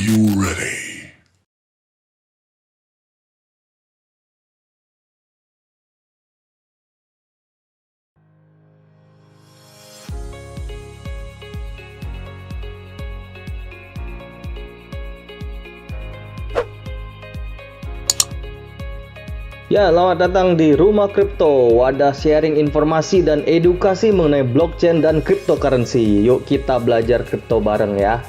you ready? Ya, selamat datang di Rumah Kripto, wadah sharing informasi dan edukasi mengenai blockchain dan cryptocurrency. Yuk kita belajar kripto bareng ya.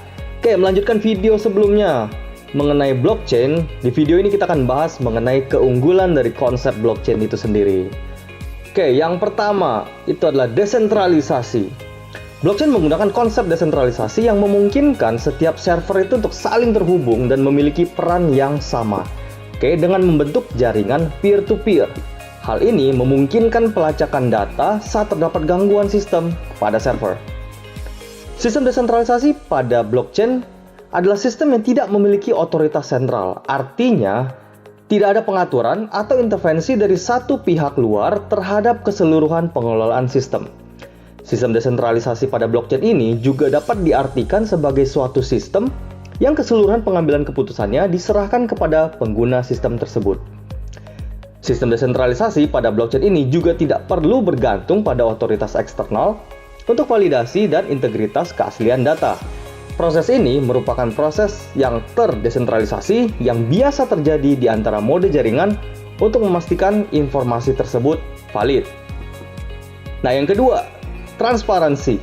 Oke, melanjutkan video sebelumnya mengenai blockchain. Di video ini kita akan bahas mengenai keunggulan dari konsep blockchain itu sendiri. Oke, yang pertama itu adalah desentralisasi. Blockchain menggunakan konsep desentralisasi yang memungkinkan setiap server itu untuk saling terhubung dan memiliki peran yang sama. Oke, dengan membentuk jaringan peer-to-peer. Hal ini memungkinkan pelacakan data saat terdapat gangguan sistem pada server. Sistem desentralisasi pada blockchain adalah sistem yang tidak memiliki otoritas sentral. Artinya, tidak ada pengaturan atau intervensi dari satu pihak luar terhadap keseluruhan pengelolaan sistem. Sistem desentralisasi pada blockchain ini juga dapat diartikan sebagai suatu sistem yang keseluruhan pengambilan keputusannya diserahkan kepada pengguna sistem tersebut. Sistem desentralisasi pada blockchain ini juga tidak perlu bergantung pada otoritas eksternal untuk validasi dan integritas keaslian data. Proses ini merupakan proses yang terdesentralisasi yang biasa terjadi di antara mode jaringan untuk memastikan informasi tersebut valid. Nah, yang kedua, transparansi.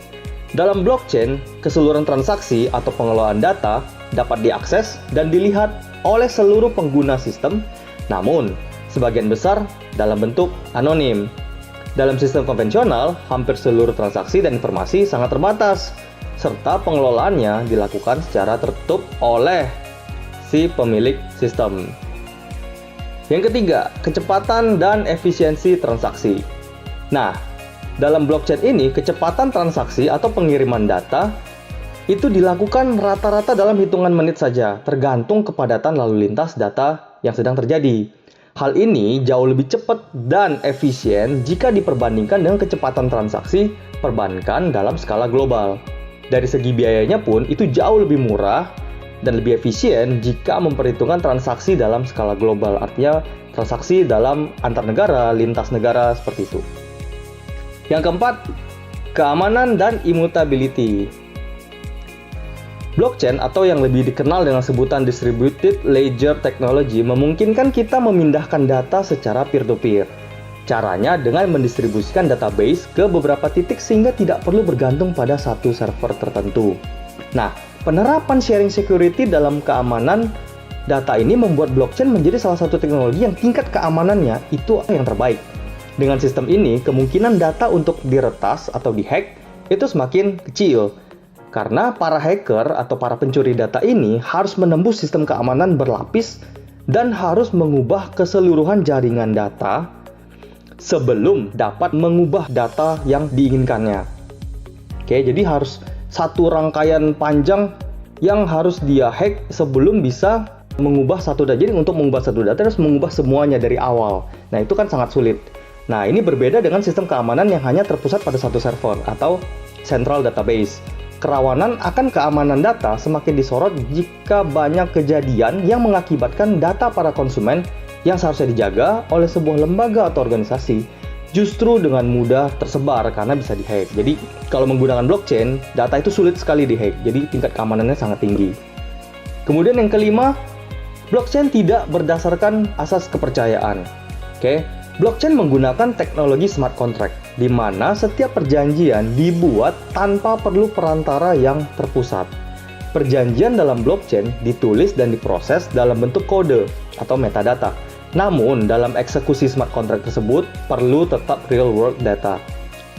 Dalam blockchain, keseluruhan transaksi atau pengelolaan data dapat diakses dan dilihat oleh seluruh pengguna sistem, namun sebagian besar dalam bentuk anonim. Dalam sistem konvensional, hampir seluruh transaksi dan informasi sangat terbatas, serta pengelolaannya dilakukan secara tertutup oleh si pemilik sistem. Yang ketiga, kecepatan dan efisiensi transaksi. Nah, dalam blockchain ini, kecepatan transaksi atau pengiriman data itu dilakukan rata-rata dalam hitungan menit saja, tergantung kepadatan lalu lintas data yang sedang terjadi. Hal ini jauh lebih cepat dan efisien jika diperbandingkan dengan kecepatan transaksi perbankan dalam skala global. Dari segi biayanya pun itu jauh lebih murah dan lebih efisien jika memperhitungkan transaksi dalam skala global, artinya transaksi dalam antar negara, lintas negara seperti itu. Yang keempat, keamanan dan immutability. Blockchain atau yang lebih dikenal dengan sebutan Distributed Ledger Technology memungkinkan kita memindahkan data secara peer-to-peer. Caranya dengan mendistribusikan database ke beberapa titik sehingga tidak perlu bergantung pada satu server tertentu. Nah, penerapan sharing security dalam keamanan data ini membuat blockchain menjadi salah satu teknologi yang tingkat keamanannya itu yang terbaik. Dengan sistem ini, kemungkinan data untuk diretas atau dihack itu semakin kecil. Karena para hacker atau para pencuri data ini harus menembus sistem keamanan berlapis dan harus mengubah keseluruhan jaringan data sebelum dapat mengubah data yang diinginkannya. Oke, jadi harus satu rangkaian panjang yang harus dia hack sebelum bisa mengubah satu data. Jadi untuk mengubah satu data harus mengubah semuanya dari awal. Nah, itu kan sangat sulit. Nah, ini berbeda dengan sistem keamanan yang hanya terpusat pada satu server atau central database. Kerawanan akan keamanan data semakin disorot jika banyak kejadian yang mengakibatkan data para konsumen yang seharusnya dijaga oleh sebuah lembaga atau organisasi justru dengan mudah tersebar karena bisa dihack. Jadi, kalau menggunakan blockchain, data itu sulit sekali dihack. Jadi, tingkat keamanannya sangat tinggi. Kemudian yang kelima, blockchain tidak berdasarkan asas kepercayaan. Oke. Blockchain menggunakan teknologi smart contract, di mana setiap perjanjian dibuat tanpa perlu perantara yang terpusat. Perjanjian dalam blockchain ditulis dan diproses dalam bentuk kode atau metadata. Namun, dalam eksekusi smart contract tersebut perlu tetap real world data.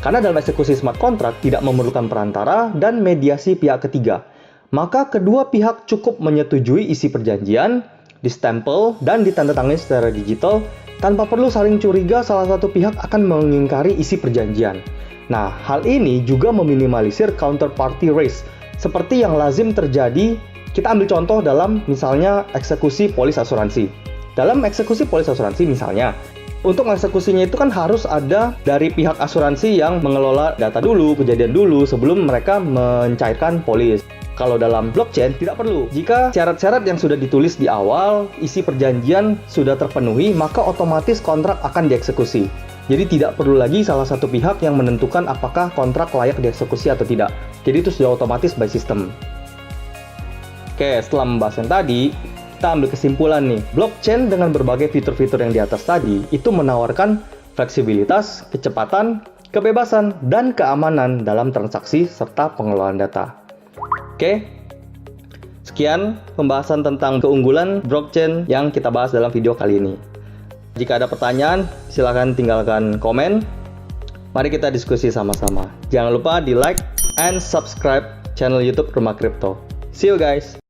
Karena dalam eksekusi smart contract tidak memerlukan perantara dan mediasi pihak ketiga. Maka kedua pihak cukup menyetujui isi perjanjian, distempel dan ditandatangani secara digital tanpa perlu saling curiga salah satu pihak akan mengingkari isi perjanjian. Nah, hal ini juga meminimalisir counterparty risk, seperti yang lazim terjadi. Kita ambil contoh dalam misalnya eksekusi polis asuransi. Dalam eksekusi polis asuransi misalnya, untuk eksekusinya itu kan harus ada dari pihak asuransi yang mengelola data dulu, kejadian dulu sebelum mereka mencairkan polis. Kalau dalam blockchain tidak perlu. Jika syarat-syarat yang sudah ditulis di awal, isi perjanjian sudah terpenuhi, maka otomatis kontrak akan dieksekusi. Jadi tidak perlu lagi salah satu pihak yang menentukan apakah kontrak layak dieksekusi atau tidak. Jadi itu sudah otomatis by system. Oke, setelah membahas yang tadi, kita ambil kesimpulan nih. Blockchain dengan berbagai fitur-fitur yang di atas tadi, itu menawarkan fleksibilitas, kecepatan, kebebasan, dan keamanan dalam transaksi serta pengelolaan data. Oke, sekian pembahasan tentang keunggulan blockchain yang kita bahas dalam video kali ini. Jika ada pertanyaan, silakan tinggalkan komen. Mari kita diskusi sama-sama. Jangan lupa di like and subscribe channel YouTube Rumah Kripto. See you guys!